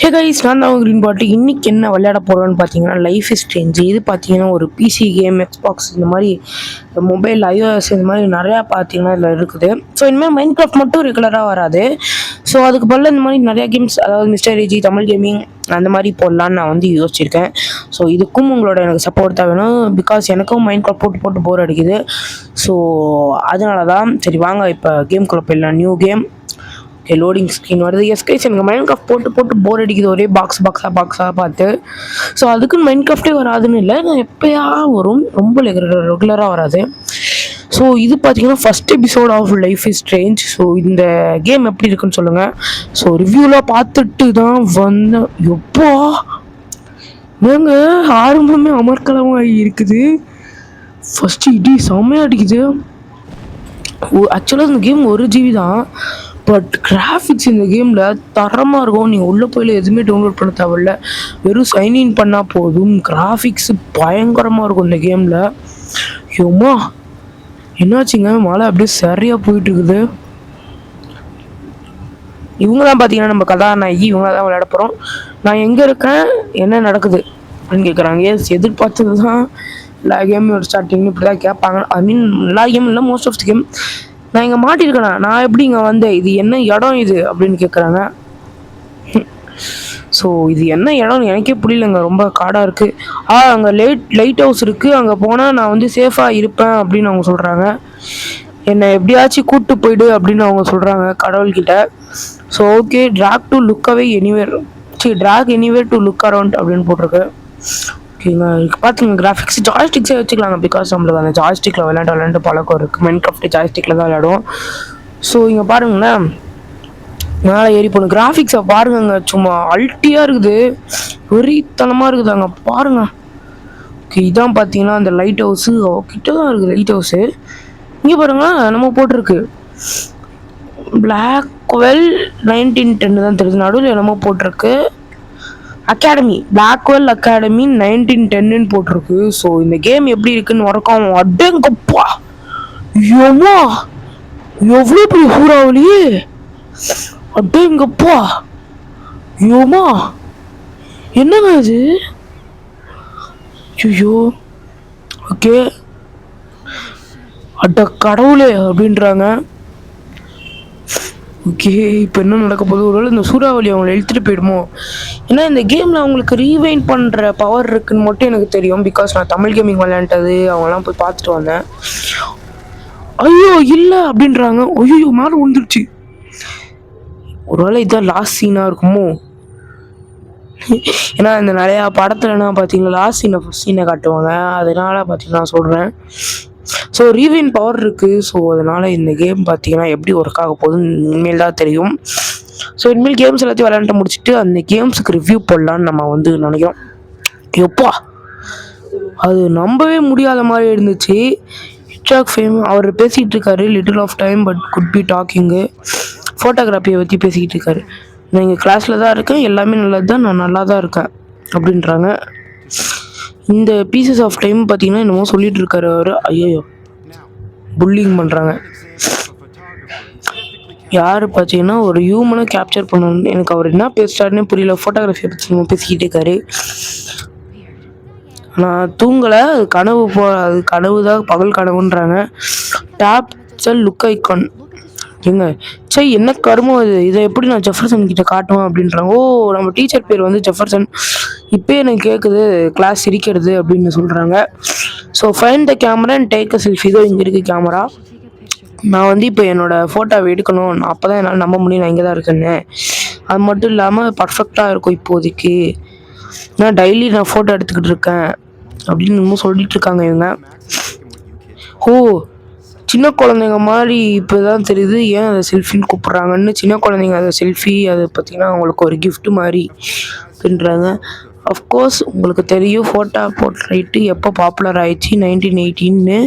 Hey guys, நான் தான் green பாட்டு. இன்றைக்கி என்ன விளையாட போகிறோன்னு பார்த்தீங்கன்னா, லைஃப் இஸ் ஸ்ட்ரேஞ்ச். இது பார்த்தீங்கன்னா ஒரு பிசி கேம், எக்ஸ்பாக்ஸ் இந்த மாதிரி மொபைல், iOS இந்த மாதிரி நிறையா பார்த்தீங்கன்னா இதில் இருக்குது. ஸோ இனிமேல் மைண்ட் கிராஃப்ட் மட்டும் ரெகுலராக வராது. ஸோ அதுக்கு பதில் இந்த மாதிரி நிறையா கேம்ஸ், அதாவது மிஸ்டர் ஏஜி, தமிழ் கேமிங் அந்த மாதிரி போடலான்னு நான் வந்து யோசிச்சிருக்கேன். ஸோ இதுக்கும் உங்களோட எனக்கு சப்போர்ட் தான் வேணும். பிகாஸ் எனக்கும் மைண்ட் கிராஃப்ட் போட்டு போட்டு போர் அடிக்குது. ஸோ அதனால தான் சரி வாங்க இப்போ கேம்குள்ளே போயிடலாம். New game. Okay, loading screen வருது. எஸ்கைஸ், எனக்கு மைண்ட் கிராஃப்ட் போட்டு போட்டு போர் அடிக்குது, ஒரே பாக்ஸாக பார்த்து. ஸோ அதுக்குன்னு மைண்ட் கிராஃப்டே வராதுன்னு இல்லை, நான் எப்போயா வரும், ரொம்ப ரெகுலராக வராது. ஸோ இது பார்த்தீங்கன்னா first episode of life is strange. So இந்த கேம் எப்படி இருக்குன்னு சொல்லுங்கள். ஸோ ரிவ்யூலாம் பார்த்துட்டு தான் வந்தேன். எப்போ நாங்கள் ஆரம்பமே அமர்க்கலமாக இருக்குது. ஃபஸ்ட்டு இடி செம்மையாக அடிக்குது. ஆக்சுவலாக இந்த கேம் 1 GB தான். பட் கிராஃபிக்ஸ் இந்த கேமில் தரமாக இருக்கும். நீங்கள் உள்ளே போயில எதுவுமே டவுன்லோட் பண்ண தேவையில்ல, வெறும் சைன்இன் பண்ணால் போதும். கிராஃபிக்ஸு பயங்கரமாக இருக்கும் இந்த கேமில். ஐயோம்மா, என்னாச்சுங்க, மழை அப்படியே சரியாக போயிட்டுருக்குது. இவங்க தான் பார்த்தீங்கன்னா நம்ம கதாநாயகி. இவங்க தான் விளையாட போகிறோம். நான் எங்கே இருக்கேன், என்ன நடக்குது அப்படின்னு கேட்குறாங்க. எதிர்பார்த்தது தான். எல்லா கேமும் ஸ்டார்டிங்னு இப்படி தான் கேட்பாங்க. ஐ மீன் எல்லா கேமும் இல்லை, மோஸ்ட் ஆஃப் தி கேம். நான் இங்கே மாட்டியிருக்கேண்ணா, நான் எப்படி இங்கே வந்தேன், இது என்ன இடம் இது அப்படின்னு கேட்குறாங்க. ஸோ இது என்ன இடம்னு எனக்கே புரியலங்க, ரொம்ப காடாக இருக்குது. அங்கே லைட் ஹவுஸ் இருக்குது, அங்கே போனால் நான் வந்து சேஃபாக இருப்பேன் அப்படின்னு அவங்க சொல்கிறாங்க. என்னை எப்படியாச்சும் கூப்பிட்டு போயிடு அப்படின்னு அவங்க சொல்கிறாங்க கடவுள்கிட்ட. So okay, track to look away anywhere, track anywhere to look around அப்படின்னு போட்டிருக்கு. ஓகேங்க, பார்த்துங்க கிராஃபிக்ஸ் ஜாய்ஸ்டிக்ஸே வச்சுக்கலாங்க. பிகாஸ் நம்மளுக்கு அந்த ஜாய்ஸ்டிக்கில் விளையாண்டு பழக்கம் இருக்குது. மைண்ட் கிராஃப்ட் ஜாய்ஸ்டிக்கில் தான் விளையாடுவோம். ஸோ இங்கே பாருங்களேன், மேலே ஏறி போகணும். கிராஃபிக்ஸை பாருங்கங்க, சும்மா அல்ட்டியாக இருக்குது, வெறித்தனமாக இருக்குது அங்கே பாருங்க. ஓகே, இதான் பார்த்தீங்கன்னா அந்த லைட் ஹவுஸு கிட்ட தான் இருக்குது. லைட் ஹவுஸு இங்கே பாருங்கள், நம்ம போட்டிருக்கு பிளாக்வெல் 1910 தான் தெரியுது. நடுவில் என்னமோ போட்டிருக்கு அகாடமி, பிளாக்வெல் அகாடமி 1910 போட்டிருக்கு. ஸோ இந்த கேம் எப்படி இருக்குன்னு வரக்கும். அடேங்கப்பா, ஏமா எவ்வளோ பெரிய சூறாவளியே, அடேங்கப்பா, ஏமா என்னங்க இது, ஐயோ. ஓகே, அட கடவுளே அப்படின்றாங்க. ஓகே, இப்போ என்ன நடக்க போகுது, ஒருவேளை இந்த சூறாவளி அவங்களை இழுத்துட்டு போயிடுமோ. ஏன்னா இந்த கேமில் அவங்களுக்கு ரீவைண்ட் பண்ணுற பவர் இருக்குன்னு மட்டும் எனக்கு தெரியும். பிகாஸ் நான் தமிழ் கேமிங் விளையாண்டது அவங்களாம் போய் பார்த்துட்டு வந்தேன். ஐயோ இல்லை அப்படின்றாங்க. ஐயோ, மேலே விழுந்துருச்சு. ஒருவேளை இதுதான் லாஸ்ட் சீனாக இருக்குமோ. ஏன்னா இந்த நிறையா படத்துலனா பார்த்தீங்கன்னா லாஸ்ட் ஃபஸ்ட் சீனை காட்டுவாங்க. அதனால பார்த்தீங்கன்னா நான் சொல்கிறேன். ஸோ ரீவைன் பவர் இருக்குது. ஸோ அதனால் இந்த கேம் பார்த்தீங்கன்னா எப்படி ஒர்க் ஆக போகுதுன்னு இனிமேல் தான் தெரியும். ஸோ இனிமேல் கேம்ஸ் எல்லாத்தையும் விளையாண்டு முடிச்சுட்டு அந்த கேம்ஸுக்கு ரிவ்யூ போடலான்னு நம்ம வந்து நினைக்கிறோம். எப்பா, அது நம்பவே முடியாத மாதிரி இருந்துச்சு. இட்ராக் ஃபேம் அவர் பேசிகிட்டு இருக்காரு, little of time but good be talking. ஃபோட்டோகிராஃபியை பற்றி பேசிக்கிட்டு இருக்காரு. நான் இங்கே கிளாஸில் தான் இருக்கேன், எல்லாமே நல்லது தான், நான் நல்லா தான் இருக்கேன் அப்படின்றாங்க. இந்த பீசஸ் ஆஃப் டைம் பார்த்தீங்கன்னா என்னமோ சொல்லிட்டு இருக்காரு அவர். ஐயோ, புல்லிங் பண்ணுறாங்க. யார் பார்த்தீங்கன்னா ஒரு ஹியூமனை கேப்சர் பண்ணணும். எனக்கு அவர் என்ன பேசுகிறாருன்னே புரியல. ஃபோட்டோகிராஃபியை பற்றி நம்ம பேசிக்கிட்டே இருக்காரு. நான் தூங்கலை, அது கனவு அது கனவு தான், பகல் கனவுன்றாங்க. டேப் செல் லுக் ஐக்கான் ஏங்க, சரி என்ன கருமோ அது, இதை எப்படி நான் ஜெஃபர்சன் கிட்ட காட்டுவேன் அப்படின்றாங்க. ஓ, நம்ம டீச்சர் பேர் வந்து ஜெஃபர்சன். இப்போ எனக்கு கேட்குது கிளாஸ் சிரிக்கிறது அப்படின்னு சொல்கிறாங்க. So find the camera and take a selfie. இதோ இங்கே இருக்குது கேமரா. நான் வந்து இப்போ என்னோடய ஃபோட்டோவை எடுக்கணும், அப்போ தான் என்னால் நம்ப முடியும் நான் இங்கே தான் இருக்கேன்னு. அது மட்டும் இல்லாமல் பர்ஃபெக்டாக இருக்கும் இப்போதைக்கு, நான் டெய்லி நான் ஃபோட்டோ எடுத்துக்கிட்டு இருக்கேன் அப்படின்னு இன்னமும் சொல்லிட்டு இருக்காங்க இவங்க. ஓ, சின்ன குழந்தைங்க மாதிரி இப்போ தான் தெரியுது ஏன் அதை செல்ஃபின்னு கூப்பிட்றாங்கன்னு. சின்ன குழந்தைங்க அதை செல்ஃபி, அது பார்த்திங்கன்னா அவங்களுக்கு ஒரு கிஃப்ட் மாதிரி அப்படின்றாங்க. அஃப்கோர்ஸ் உங்களுக்கு தெரியும் ஃபோட்டோ போர்ட்ரைட்டு எப்போ பாப்புலர் ஆயிடுச்சு, 1918.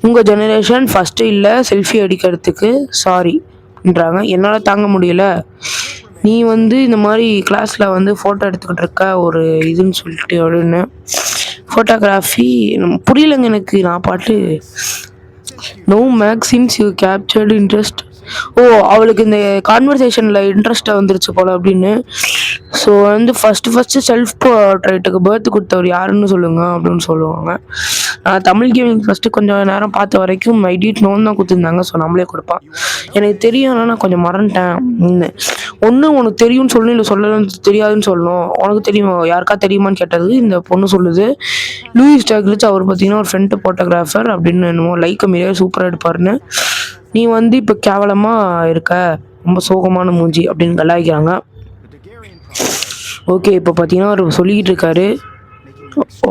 உங்கள் ஜெனரேஷன் ஃபஸ்ட்டு இல்லை செல்ஃபி அடிக்கிறதுக்கு, சாரின்றாங்க. என்னால் தாங்க முடியலை, நீ வந்து இந்த மாதிரி கிளாஸில் வந்து ஃபோட்டோ எடுத்துக்கிட்டு இருக்க ஒரு இதுன்னு சொல்லிட்டு அப்படின்னு. ஃபோட்டோகிராஃபி புரியலைங்க எனக்கு. நான் பாட்டு நோ மேக்ஸின்ஸ் யூ கேப்சர்டு இன்ட்ரெஸ்ட். ஓ, அவளுக்கு இந்த கான்வர்சேஷனில் இன்ட்ரெஸ்ட்டாக வந்துருச்சு போல் அப்படின்னு. ஸோ வந்து ஃபஸ்ட்டு செல்ஃப் போர்ட்ரேட்டுக்கு பர்த் கொடுத்தவர் யாருன்னு சொல்லுங்க அப்படின்னு சொல்லுவாங்க. தமிழ் கேமிங் ஃபஸ்ட்டு கொஞ்சம் நேரம் பார்த்த வரைக்கும் எடிட் நோன் தான் கொடுத்துருந்தாங்க. ஸோ நம்மளே கொடுப்பான். எனக்கு தெரியும், ஆனால் நான் கொஞ்சம் மறந்துட்டேன். ஒன்று உனக்கு தெரியும்னு சொல்லணும், இல்லை சொல்லலன்னு தெரியாதுன்னு சொல்லணும். உனக்கு தெரியும், யாருக்கா தெரியுமான்னு கேட்டது இந்த பொண்ணு சொல்லுது. லூயிஸ் ஸ்டாக்ரிச் அவர் பார்த்தீங்கன்னா ஒரு ஃப்ரண்ட் ஃபோட்டோகிராஃபர் அப்படின்னு என்னமோ லைக் மீடியா சூப்பராக எடுப்பாருன்னு. நீ வந்து இப்போ கேவலமாக இருக்க, ரொம்ப சோகமான மூஞ்சி அப்படின்னு கலாய்க்கிறாங்க. ஓகே, இப்போ பார்த்தீங்கன்னா அவர் சொல்லிக்கிட்டு இருக்காரு.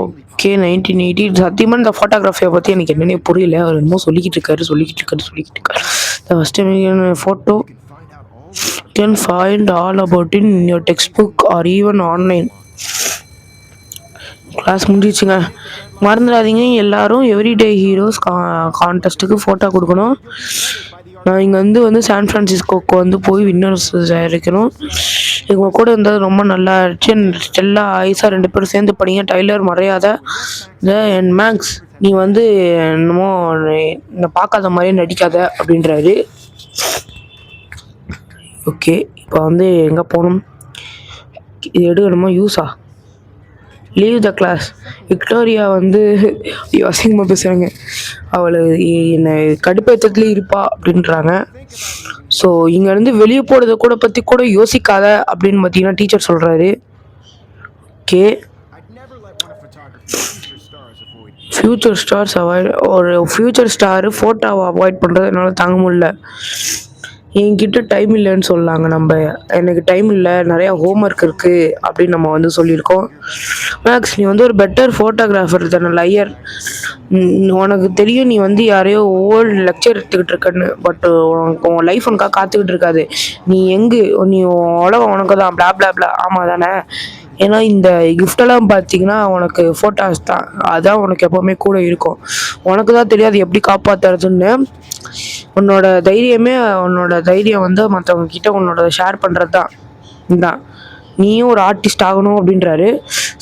ஓகே 1980 சத்தியமாக இந்த ஃபோட்டோகிராஃபியை பற்றி எனக்கு என்னென்னே புரியல. அவர் என்னமோ சொல்லிக்கிட்டு இருக்காரு. The first photo you can find all about it in your textbook or even online. Class முடிஞ்சிச்சுங்க. மறந்துடாதீங்க எல்லாரும் எவ்ரிடே ஹீரோஸ் கான்டெஸ்ட்டுக்கு ஃபோட்டோ கொடுக்கணும். நான் இங்கே வந்து சான் ஃப்ரான்சிஸ்கோக்கு வந்து போய் வின்னர்ஸ் இருக்கணும். இவங்க கூட இருந்தால் ரொம்ப நல்லா இருந்துச்சு. ஸ்டெல்லா ஐசா 2 பேரும் சேர்ந்து படிங்க. டைலர் மறையாத என் மேக்ஸ் நீ வந்து என்னமோ பார்க்காத மாதிரியே நடிக்காத அப்படின்றாரு. ஓகே, இப்போ வந்து எங்கே போகணும்? இது எடுக்கணுமா? யூஸா லீவ் த கிளாஸ். விக்டோரியா வந்து அசிங்கமாக பேசுகிறாங்க. அவளை என்னை கடுப்பேற்றத்துலேயே இருப்பா அப்படின்றாங்க. ஸோ இங்கேருந்து வெளியே போகிறத கூட பற்றி கூட யோசிக்காத அப்படின்னு பார்த்தீங்கன்னா டீச்சர் சொல்கிறாரு. ஓகே, ஃப்யூச்சர் ஸ்டார்ஸ் ஒரு ஃப்யூச்சர் ஸ்டாரு ஃபோட்டோவை அவாய்ட் பண்ணுறது என்னால் தாங்க முடியல. என்கிட்ட டைம் இல்லைன்னு சொல்லாங்க. எனக்கு டைம் இல்லை, நிறையா ஹோம்ஒர்க் இருக்குது அப்படின்னு நம்ம வந்து சொல்லியிருக்கோம். மேக்ஸ் நீ வந்து ஒரு பெட்டர் ஃபோட்டோகிராஃபர் தானே லையர். உனக்கு தெரியும் நீ வந்து யாரையோ ஓல்டு லெக்சர் எடுத்துக்கிட்டு இருக்கன்னு. பட் உன் லைஃப் உனக்காக காத்துக்கிட்டு இருக்காது. நீ உலகம் உனக்கு தான். பிளா பிளா பிளா. ஆமாம் தானே? ஏன்னா இந்த கிஃப்டெல்லாம் பார்த்தீங்கன்னா உனக்கு ஃபோட்டோஸ் தான். அதுதான் உனக்கு எப்போவுமே கூட இருக்கும். உனக்கு தான் தெரியாது எப்படி காப்பாற்றுறதுன்னு. உன்னோட தைரியம் வந்து மற்றவங்க கிட்ட உன்னோட ஷேர் பண்ணுறது தான். நீயும் ஒரு ஆர்டிஸ்ட் ஆகணும் அப்படின்றாரு.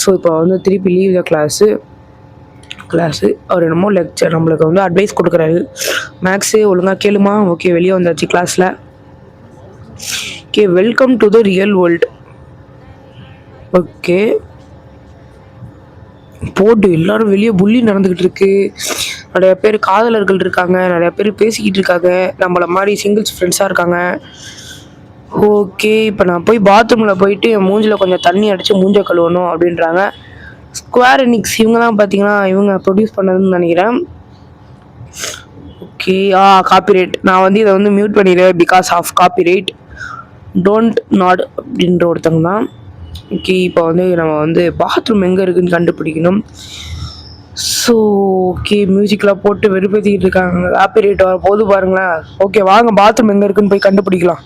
ஸோ இப்போ வந்து திருப்பி லீவ் த கிளாஸு அவர் என்னமோ லெக்சர் நம்மளுக்கு வந்து அட்வைஸ் கொடுக்குறாரு. மேக்ஸு ஒழுங்காக கேளுமா? ஓகே, வெளியே வந்தாச்சு கிளாஸில். Okay, welcome to the real world. Okay, போட்டு எல்லாரும் வெளியே புள்ளி நடந்துக்கிட்டு இருக்கு. நிறையா பேர் காதலர்கள் இருக்காங்க, நிறையா பேர் பேசிக்கிட்டு இருக்காங்க, நம்மள மாதிரி சிங்கிள்ஸ் ஃப்ரெண்ட்ஸாக இருக்காங்க. ஓகே, இப்போ நான் போய் பாத்ரூமில் போயிட்டு என் மூஞ்சில் கொஞ்சம் தண்ணி அடித்து மூஞ்ச கழுவணும் அப்படின்றாங்க. ஸ்கொயர் எனிக்ஸ் இவங்க தான் பார்த்தீங்கன்னா இவங்க ப்ரொடியூஸ் பண்ணதுன்னு நினைக்கிறேன். Okay, copyright. நான் வந்து இதை வந்து மியூட் பண்ணிடுறேன் because of copyright. Don't not அப்படின்ற ஒருத்தங்க தான். ஓகே, இப்போ வந்து நம்ம வந்து பாத்ரூம் எங்கே இருக்குதுன்னு கண்டுபிடிக்கணும். ஸோ ஓகே, மியூசிக்லாம் போட்டு வெறுப்பேற்றிக்கிட்டு இருக்காங்க. காப்பிரைட் வர போது பாருங்களேன். ஓகே, வாங்க பாத்ரூம் எங்கே இருக்குன்னு போய் கண்டுபிடிக்கலாம்.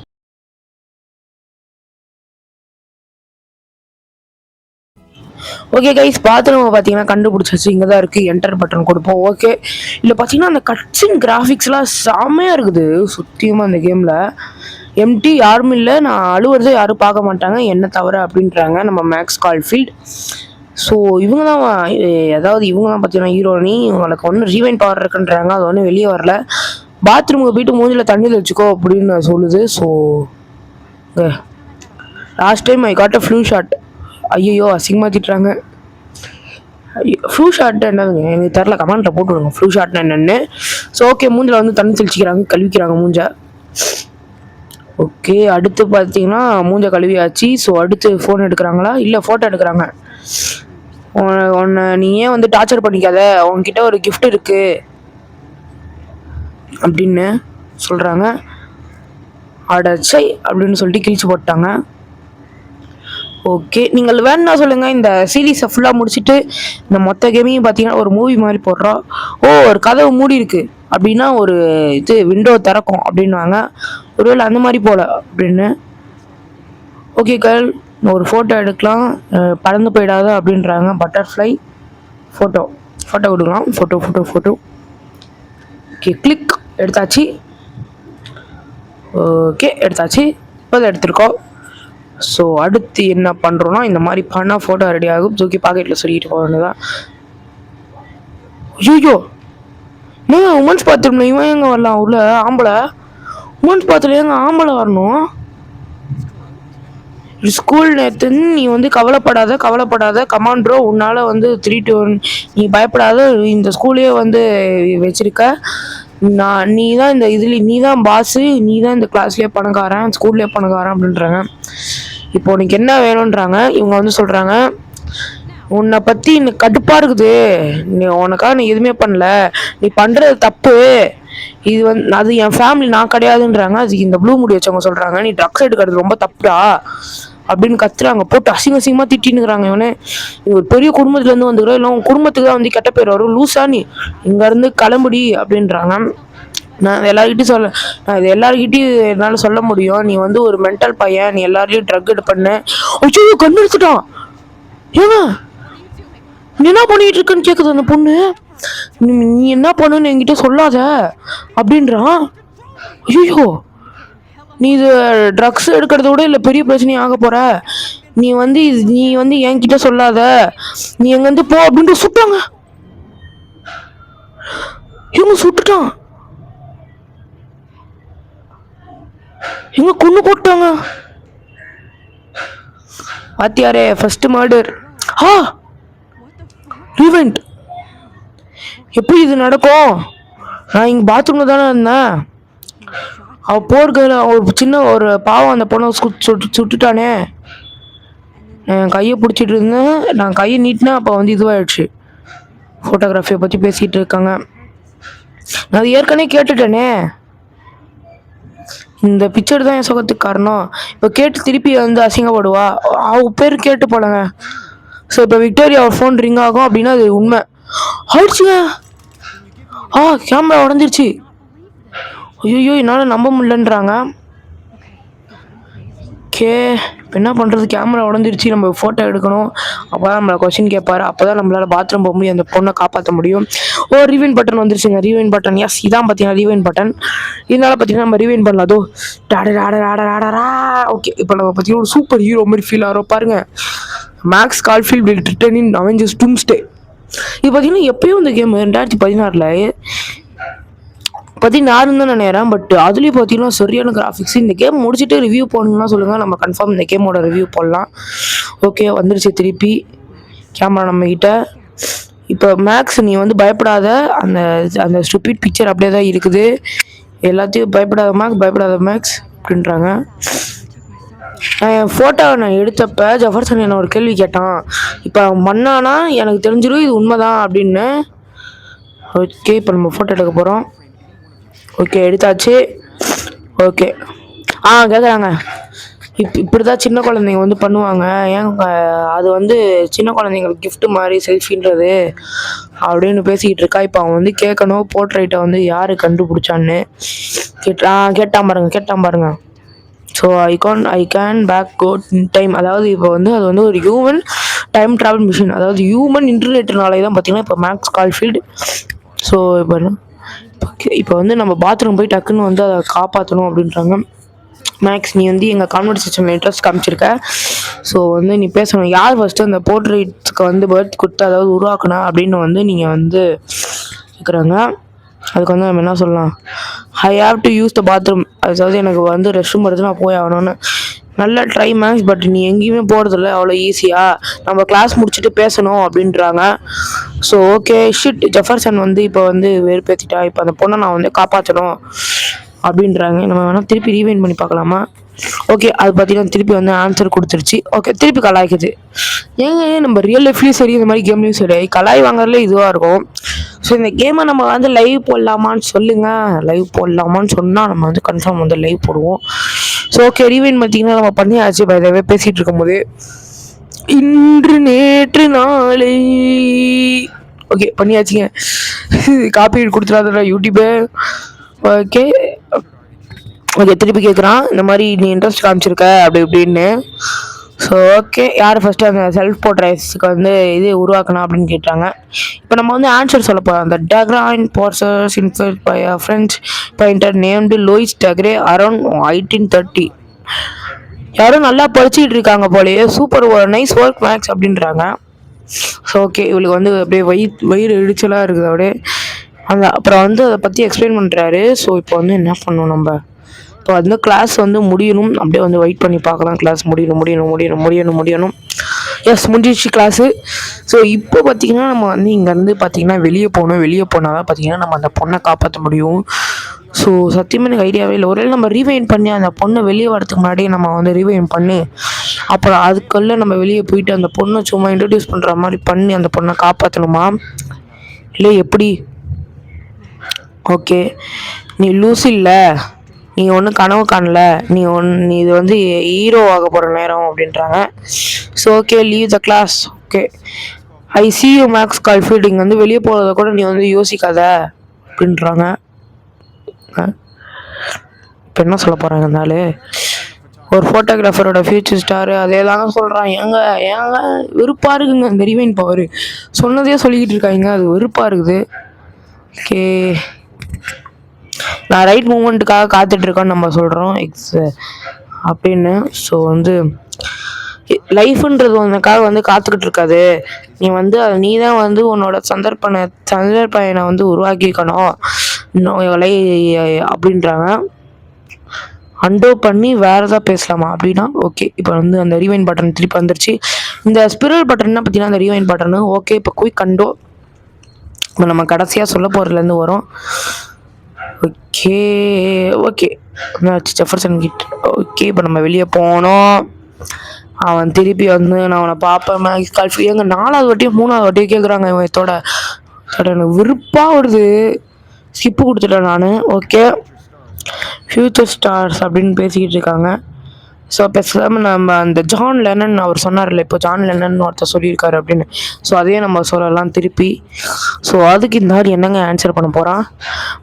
ஓகே கைஸ், பாத்ரூம் பார்த்தீங்கன்னா கண்டுபிடிச்சாச்சு. இங்கே தான் இருக்குது. என்டர் பட்டன் கொடுப்போம். ஓகே, இல்லை பார்த்தீங்கன்னா அந்த கட்சின் கிராஃபிக்ஸ்லாம் செம்மையாக இருக்குது சுற்றியுமா அந்த கேமில். எம்டி யாரும் இல்லை, நான் அழுவுறதை யாரும் பார்க்க மாட்டாங்க என்ன தவிர அப்படின்றாங்க நம்ம மேக்ஸ் கால்ஃபீல்ட். ஸோ இவங்க தான் பார்த்தீங்கன்னா ஹீரோனி. இவங்களுக்கு ஒன்றும் ரீவைண்ட் பவர் இருக்குன்றாங்க. அது ஒன்றும் வெளியே வரல. பாத்ரூமுக்கு போயிட்டு மூஞ்சில் தண்ணியில் வச்சுக்கோ அப்படின்னு சொல்லுது. So last time I got a flu shot. ஐயோ அசிங்கமாக திட்டுறாங்க. ஃப்ளூ ஷாட் என்னதுங்க எனக்கு தெரில, கமெண்ட்டில் போட்டு விடுங்க ஃப்ளூ ஷாட்னா என்னென்னு. ஸோ ஓகே, மூஞ்சில் வந்து தண்ணி தெளிச்சிக்கிறாங்க, கழுவிக்கிறாங்க மூஞ்ச. ஓகே, அடுத்து பார்த்தீங்கன்னா மூஞ்ச கழுவியாச்சு. ஸோ அடுத்து ஃபோன் எடுக்கிறாங்களா? இல்லை, ஃபோட்டோ எடுக்கிறாங்க. நீ ஏன் வந்து டார்ச்சர் பண்ணிக்காத, உன்கிட்ட ஒரு கிஃப்ட் இருக்குது அப்படின்னு சொல்கிறாங்க. அடச்சை அப்படின்னு சொல்லிட்டு கிழிச்சு போட்டாங்க. ஓகே, நீங்கள் வேணும்னா சொல்லுங்கள். இந்த சீரீஸை ஃபுல்லாக முடிச்சுட்டு இந்த மொத்த கேமையும் பார்த்தீங்கன்னா ஒரு மூவி மாதிரி போடுறோம். ஒரு கதவு மூடி இருக்குது அப்படின்னா ஒரு விண்டோ திறக்கும் அப்படின்வாங்க. ஒருவேளை அந்த மாதிரி போல அப்படின்னு. ஓகே கேர்ள், ஒரு ஃபோட்டோ எடுக்கலாம், பறந்து போயிடாத அப்படின்றாங்க. பட்டர்ஃப்ளை ஃபோட்டோ கொடுக்கலாம். ஃபோட்டோ. Okay, click. எடுத்தாச்சு. ஓகே, இப்போ அதை எடுத்துருக்கோம். ஸோ அடுத்து என்ன பண்ணுறோன்னா இந்த மாதிரி பண்ணால் ஃபோட்டோ ரெடி ஆகும். தூக்கி பாக்கெட்டில் சொல்லிட்டு போக வேண்டியதான். ஐயோ, உமன்ஸ் பாத்ரூம்ல இவன் எங்கே வரலாம்? உள்ள ஆம்பளை. உமன்ஸ் பாத்ரூம் எங்கே ஆம்பளை வரணும்? ஸ்கூல் நேற்று நீ வந்து கவலைப்படாத கமான் ப்ரோ, உன்னால் வந்து 3 to 1 நீ பயப்படாத, இந்த ஸ்கூலே வந்து வச்சிருக்க, நீ தான் இந்த இதுல நீ தான் பாஸு, நீ தான் இந்த கிளாஸ்லேயே பணக்காரன், ஸ்கூல்லேயே பணக்காரன் அப்படின்றாங்க. இப்போ உனக்கு என்ன வேணுன்றாங்க. இவங்க வந்து சொல்கிறாங்க, உன்னை பற்றி எனக்கு கடுப்பாக இருக்குது, உனக்காக நீ எதுவுமே பண்ணல, நீ பண்ணுறது தப்பு, இது வந்து அது என் ஃபேமிலி நான் கிடையாதுன்றாங்க. அதுக்கு இந்த ப்ளூ முடி வச்சவங்க சொல்கிறாங்க, நீ ட்ரக்ஸ் எடுக்கிறது ரொம்ப தப்புடா அப்படின்னு கத்துறாங்க. போட்டு அசிங்கமாக திட்டினுக்குறாங்க. இவனே ஒரு பெரிய குடும்பத்துலேருந்து வந்துக்கிறோம், இல்லை உன் குடும்பத்துக்கு தான் வந்து கெட்ட பேர் வரும், லூஸா நீ இங்கேருந்து கிளம்புடி அப்படின்றாங்க. நான் இது எல்லாருக்கிட்டையும் என்னால் சொல்ல முடியும், நீ வந்து ஒரு மென்டல் பையன், நீ எல்லாரையும் ட்ரக் எடு பண்ண. ஐயோ கண்ணு எடுத்துட்டான். ஏங்க நீ என்ன பண்ணிட்டு இருக்குன்னு கேட்குது அந்த பொண்ணு. நீ என்ன பண்ணுன்னு என்கிட்ட சொல்லாத அப்படின்றான். ஐயோ நீ இது ட்ரக்ஸ் எடுக்கிறத விட இல்லை பெரிய பிரச்சனையும் ஆக போற, நீ வந்து என்கிட்ட சொல்லாத, நீ எங்கேருந்து போ அப்படின்ட்டு சுட்டாங்க. இவங்க சுட்டுட்டான், இவங்க கொண்டு போட்டாங்க. Vathiyare first murder. ஈவெண்ட் எப்படி இது நடக்கும்? நான் இங்கே பாத்ரூமில் தானே இருந்தேன், அவள் போர்க்கையில் ஒரு சின்ன ஒரு பாவம் அந்த பொண்ணை சுட்டுட்டானே, நான் கையை பிடிச்சிட்டு இருந்தேன், நான் கையை நீட்டினேன், அப்போ வந்து இதுவாகிடுச்சு. ஃபோட்டோகிராஃபியை பற்றி பேசிகிட்டு இருக்காங்க. நான் அது ஏற்கனவே கேட்டுட்டேனே, இந்த பிக்சர் தான் என் சுகத்துக்கு காரணம். இப்போ கேட்டு திருப்பி வந்து அசிங்கப்படுவா, அவ பேர் கேட்டு போலங்க. ஸோ இப்போ விக்டோரியா அவர் ஃபோன் ரிங் ஆகும் அப்படின்னா அது உண்மை ஆயிடுச்சுங்க. கேமரா உடஞ்சிருச்சு. ஐயோ என்னால் நம்ப முடியலன்றாங்க. ஓகே இப்போ என்ன பண்ணுறது, கேமரா உடஞ்சிருச்சு, நம்ம ஃபோட்டோ எடுக்கணும், அப்போ தான் நம்மளை கொஸ்டின் கேட்பாரு, அப்போ தான் நம்மளால் பாத்ரூம் போக முடியும், அந்த பொண்ணை காப்பாற்ற முடியும். ரீவைண்ட் பட்டன் வந்துருச்சுங்க. ரீவைண்ட் பட்டன், எஸ் இதான் பார்த்தீங்கன்னா ரீவைண்ட் பட்டன். இதனால பார்த்தீங்கன்னா நம்ம ரீவைண்ட் பண்ணலாம். அதோ டாடா. ஓகே இப்போ நம்ம பார்த்தீங்கன்னா ஒரு சூப்பர் ஹீரோ மாதிரி ஃபீல் ஆகிறோம் பாருங்க. Max Caulfield will return in Avengers Doomsday. இது பார்த்தீங்கன்னா எப்பயும் இந்த கேம் 2016 தான் நினைக்கிறேன். பட் அதுலேயும் பார்த்தீங்கன்னா சரியான கிராஃபிக்ஸ். இந்த கேம் முடிச்சுட்டு ரிவ்யூ போடணும்னா சொல்லுங்கள், நம்ம கன்ஃபார்ம் இந்த கேமோட ரிவ்யூ போடலாம். ஓகே வந்துருச்சு திருப்பி கேமரா நம்மக்கிட்ட. இப்போ மேக்ஸ் நீ வந்து பயப்படாத, அந்த அந்த ஸ்டூபிட் பிக்சர் அப்படியே தான் இருக்குது, எல்லாத்தையும் பயப்படாத மேக்ஸ் அப்படின்றாங்க. என் ஃபோட்டோவை நான் எடுத்தப்ப ஜெஃபர்சன் என்ன ஒரு கேள்வி கேட்டான், இப்போ அவன் பண்ணானா எனக்கு தெரிஞ்சிடும் இது உண்மைதான் அப்படின்னு. ஓகே இப்போ நம்ம ஃபோட்டோ எடுக்க போகிறோம். ஓகே எடுத்தாச்சு. ஓகே கேட்குறாங்க, இப்படி தான் சின்ன குழந்தைங்க வந்து பண்ணுவாங்க, ஏங்க அது வந்து சின்ன குழந்தைங்களுக்கு கிஃப்ட் மாதிரி செல்ஃபின்றது அப்படின்னு பேசிக்கிட்டு இருக்கா. இப்போ அவன் வந்து கேட்கணும் போர்ட்ரைட்டை வந்து யார் கண்டுபிடிச்சான்னு கேட்டான் பாருங்க. So I can back go in time. அதாவது இப்போ வந்து அது வந்து ஒரு ஹியூமன் டைம் ட்ராவல் மிஷின், அதாவது ஹியூமன் இன்டர்நெட்னாலே தான் பார்த்தீங்கன்னா இப்போ மேக்ஸ் கால்ஃபீல்டு. ஸோ இப்போ வந்து நம்ம பாத்ரூம் போய் டக்குன்னு வந்து அதை காப்பாற்றணும் அப்படின்றாங்க. மேக்ஸ் நீ வந்து எங்கள் கான்வர்சேஷனில் இன்ட்ரெஸ்ட் காமிச்சிருக்க, ஸோ வந்து நீ பேசணும், யார் ஃபஸ்ட்டு அந்த போர்ட்ரேட்ஸ்க்கு வந்து பர்த் கொடுத்து அதாவது உருவாக்குனா அப்படின்னு வந்து நீங்கள் வந்து கேட்குறாங்க. அதுக்கு வந்து நம்ம என்ன சொல்லலாம், I have to use the bathroom, அதாவது எனக்கு வந்து ரெஸ்ட் ரூம் வருது நான் போய் ஆகணும்னு. நல்லா ட்ரை மேக்ஸ், பட் நீ எங்கேயுமே போகிறதில்ல அவ்வளோ ஈஸியாக, நம்ம கிளாஸ் முடிச்சுட்டு பேசணும் அப்படின்றாங்க. ஸோ ஓகே ஜெஃபர்சன் வந்து இப்போ வந்து வெறுப்பேற்றிட்டா, இப்போ அந்த பொண்ணை நான் வந்து காப்பாற்றணும் அப்படின்றாங்க. நம்ம வேணால் திருப்பி ரீவைண்ட் பண்ணி பார்க்கலாமா? ஓகே அது பார்த்தீங்கன்னா திருப்பி வந்து ஆன்சர் கொடுத்துருச்சு. ஓகே திருப்பி கலாய்க்குது. நம்ம ரியல் லைஃப்லேயும் சரி இந்த மாதிரி கேம்லேயும் சரி கலாய் வாங்குறதுல இதுவாக இருக்கும். ஸோ இந்த கேமை நம்ம வந்து லைவ் போடலாமான்னு சொல்லுங்கள், லைவ் போடலாமான்னு சொன்னால் நம்ம வந்து கன்ஃபார்ம் வந்து லைவ் போடுவோம். ஸோ ஓகே ரீவைண்ட் பார்த்தீங்கன்னா நம்ம பண்ணியாச்சு. பைதவே பேசிகிட்டு இருக்கும்போது இன்று நேற்று நாளை ஓகே பண்ணியாச்சுங்க. காப்பி கொடுத்துடாதடா யூடியூபே. ஓகே திருப்பி கேட்குறான், இந்த மாதிரி நீ இன்ட்ரெஸ்ட் காமிச்சிருக்க அப்படி இப்படின்னு. ஸோ ஓகே யார் ஃபஸ்ட்டு அந்த செல்ஃப் போர்ட்ரேட்ஸ்க்கு வந்து இது உருவாக்கணும் அப்படின்னு கேட்டாங்க. இப்போ நம்ம வந்து ஆன்சர் சொல்ல போகிறோம். அந்த Daguerrean process invented by a French painter named Louis Daguerre around 1830. யாரும் நல்லா படிச்சுக்கிட்டு இருக்காங்க போலேயே, சூப்பர் நைஸ் ஒர்க் மேக்ஸ் அப்படின்றாங்க. ஸோ ஓகே இவளுக்கு வந்து அப்படியே வயிறு இடிச்சலாக இருக்குது அப்படியே. அப்புறம் வந்து அதை பற்றி எக்ஸ்பிளைன் பண்ணுறாரு. ஸோ இப்போ வந்து என்ன பண்ணணும், நம்ம இப்போ வந்து கிளாஸ் வந்து முடியணும், அப்படியே வந்து வெயிட் பண்ணி பார்க்கலாம். கிளாஸ் முடியணும். எஸ், முடிஞ்சிடுச்சு கிளாஸு. ஸோ இப்போ பார்த்தீங்கன்னா நம்ம வந்து இங்கேருந்து பார்த்தீங்கன்னா வெளியே போனால் தான் பார்த்தீங்கன்னா நம்ம அந்த பொண்ணை காப்பாற்ற முடியும். ஸோ சத்தியமாக எனக்கு ஐடியாவே இல்லை. ஒருவேளை நம்ம ரீவைண்ட் பண்ணி அந்த பொண்ணை வெளியே வரதுக்கு முன்னாடியே நம்ம வந்து ரீவைண்ட் பண்ணி அப்புறம் அதுக்குள்ளே நம்ம வெளியே போயிட்டு அந்த பொண்ணை சும்மா இன்ட்ரடியூஸ் பண்ணுற மாதிரி பண்ணி அந்த பொண்ணை காப்பாற்றணுமா, இல்லை எப்படி? ஓகே, நீ லூஸ் இல்லை, நீ ஒன்றும் கனவு காணல, நீ இது வந்து ஹீரோ ஆக போகிற நேரம் அப்படின்றாங்க. So okay, leave the class. Okay, I see you Max Caulfield. இங்கே வந்து வெளியே போகிறத கூட நீ வந்து யோசிக்காத அப்படின்றாங்க. இப்போ என்ன சொல்ல போகிறாங்க இருந்தாலே, ஒரு ஃபோட்டோகிராஃபரோட ஃபியூச்சர் ஸ்டாரு அதே தாங்க சொல்கிறான். ஏங்க வெறுப்பாக இருக்குங்க இந்த ரிவைன் பவர். சொன்னதே சொல்லிக்கிட்டு இருக்காங்க, அது வெறுப்பாக இருக்குது. ஓகே, நான் ரைட் மூமெண்ட்டுக்காக காத்துட்ருக்கேன்னு நம்ம சொல்கிறோம் அப்படின்னு. ஸோ வந்து லைஃப்ன்றது உனக்காக வந்து காத்துக்கிட்டு இருக்காது, நீ வந்து நீ தான் வந்து உன்னோட சந்தர்ப்பயனை வந்து உருவாக்கிக்கணும் அப்படின்றாங்க. அண்டோ பண்ணி வேறு எதாவது பேசலாமா அப்படின்னா ஓகே. இப்போ வந்து அந்த ரீவைண்ட் பட்டன் திருப்பி வந்துருச்சு. இந்த ஸ்பிரல் பட்டன்னா பார்த்தீங்கன்னா அந்த ரீவைண்ட் பட்டனு. ஓகே, இப்போ குயிக் கண்டோ இப்போ நம்ம கடைசியாக சொல்ல போகிறதுலேருந்து வரும். ஓகே ஜெஃபர்சன் கிட்ட. ஓகே, இப்போ நம்ம வெளியே போனோம். அவன் திருப்பி வந்து நான் அவனை பார்ப்பேன். எங்க 4வது வாட்டியும் 3வது வாட்டியும் கேட்குறாங்க. இவன் இதோட எனக்கு விருப்பாக வருது. ஸ்கிப்பு கொடுத்துட்டேன் நான். ஓகே, ஃபியூச்சர் ஸ்டார்ஸ் அப்படின்னு பேசிக்கிட்டு இருக்காங்க. ஸோ பேசாமல் நம்ம அந்த ஜான் லெனன் அவர் சொன்னார்ல, இப்போ ஜான் லெனன் ஒருத்தர் சொல்லியிருக்காரு அப்படின்னு. ஸோ அதையே நம்ம சொல்லலாம் திருப்பி. ஸோ அதுக்கு இந்த மாதிரி என்னங்க ஆன்சர் பண்ண போகிறான்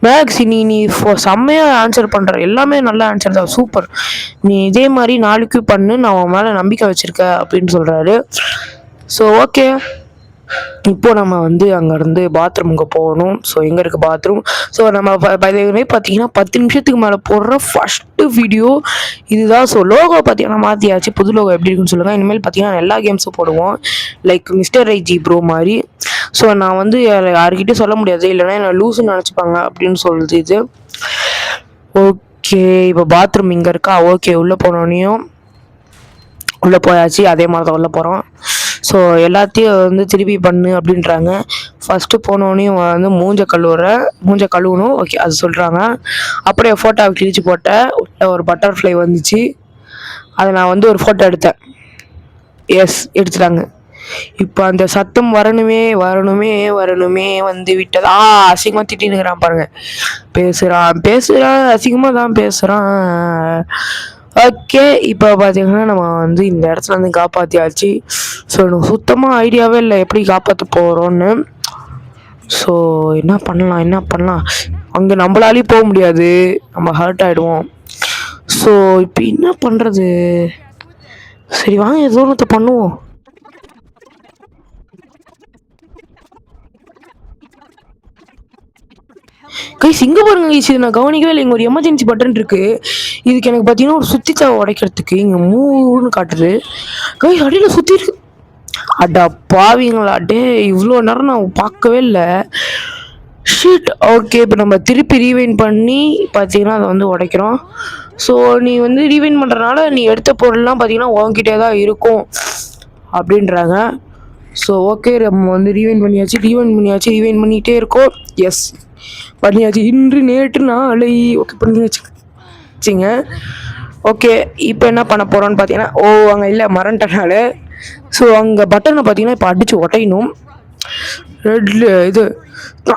மேக்ஸ்? நீ செம்மையாக ஆன்சர் பண்ணுற, எல்லாமே நல்ல ஆன்சர் தான், சூப்பர், நீ இதே மாதிரி நாளைக்கு பண்ணு, நான் உன் மேலே நம்பிக்கை வச்சுருக்கேன் அப்படின்னு சொல்கிறாரு. ஸோ ஓகே, இப்போ நம்ம வந்து அங்கேருந்து பாத்ரூமுக்கு போகணும். ஸோ எங்கே இருக்குது பாத்ரூம்? ஸோ நம்ம பார்த்தீங்கன்னா 10 நிமிஷத்துக்கு மேலே போடுற ஃபஸ்ட்டு வீடியோ இதுதான். ஸோ லோகோ பார்த்தீங்கன்னா மாற்றியாச்சு, புது லோகோ எப்படி இருக்குன்னு சொல்லுங்கள். இனிமேல் பார்த்தீங்கன்னா எல்லா கேம்ஸும் போடுவோம், லைக் மிஸ்டர் ஐஜி ப்ரோ மாதிரி. ஸோ நான் வந்து யாருக்கிட்டே சொல்ல முடியாது, இல்லைன்னா என்ன லூஸுன்னு நினச்சிப்பாங்க அப்படின்னு சொல்லுது இது. ஓகே, இப்போ பாத்ரூம் இங்கே இருக்கா? ஓகே, உள்ளே போனோடனையும் உள்ளே போயாச்சு, அதே மாதிரி தான் உள்ளே போகிறோம். ஸோ எல்லாத்தையும் வந்து திருப்பி பண்ணு அப்படின்றாங்க. ஃபஸ்ட்டு போனோடனையும் வந்து மூஞ்ச கழுவணும். ஓகே, அது சொல்கிறாங்க. அப்படியே ஃபோட்டோவை கிழிச்சு போட்டேன். உள்ள ஒரு பட்டர்ஃப்ளை வந்துச்சு, அதை நான் வந்து ஒரு ஃபோட்டோ எடுத்தேன். எஸ், எடுத்துட்டாங்க. இப்போ அந்த சத்தம் வரணுமே வந்து விட்டதா. அசிங்கமாக திட்டினுக்கிறான் பாருங்க. பேசுகிறான் அசிங்கமாக தான் பேசுகிறான். ஓகே, இப்போ பார்த்தீங்கன்னா நம்ம வந்து இந்த இடத்துல வந்து காப்பாற்றியாச்சு. ஸோ எனக்கு சுத்தமாக ஐடியாவே இல்லை எப்படி காப்பாற்ற போகிறோன்னு. ஸோ என்ன பண்ணலாம்? அங்கே நம்மளாலேயும் போக முடியாது, நம்ம ஹர்ட் ஆகிடுவோம். ஸோ இப்போ என்ன பண்ணுறது? சரி வாங்க, ஏதோ ஒன்று பண்ணுவோம். இங்கே பாருங்க இது நான் கவனிக்கவே இல்லை. இங்கே ஒரு எமர்ஜென்சி பட்டன் இருக்குது. இதுக்கு எனக்கு பார்த்தீங்கன்னா ஒரு சுத்திச்சாவை உடைக்கிறதுக்கு இங்கே மூணுன்னு காட்டுது. அடியில் சுற்றி இருக்கு. அடா பாவீங்களா, டே இவ்வளோ நேரம் நான் பார்க்கவே இல்லை. ஷீட். ஓகே, இப்போ நம்ம திருப்பி ரீவைண்ட் பண்ணி பார்த்தீங்கன்னா அதை வந்து உடைக்கிறோம். ஸோ நீ வந்து ரீவைண்ட் பண்ணுறதுனால நீ எடுத்த பொருள்லாம் பார்த்தீங்கன்னா உன்கிட்டே தான் இருக்கும் அப்படின்றாங்க. ஸோ ஓகே, நம்ம வந்து ரீவைண்ட் பண்ணிட்டே இருக்கோம். எஸ், பண்ணியாச்சு. இன்று நேற்று நாளை ஓகே பண்ணி வச்சுங்க. ஓகே, இப்போ என்ன பண்ண போகிறோன்னு பார்த்தீங்கன்னா அங்கே இல்லை மறந்துட்டனால. ஸோ அங்கே பட்டனை பார்த்தீங்கன்னா இப்போ அடித்து உடையணும். ரெட்ல இது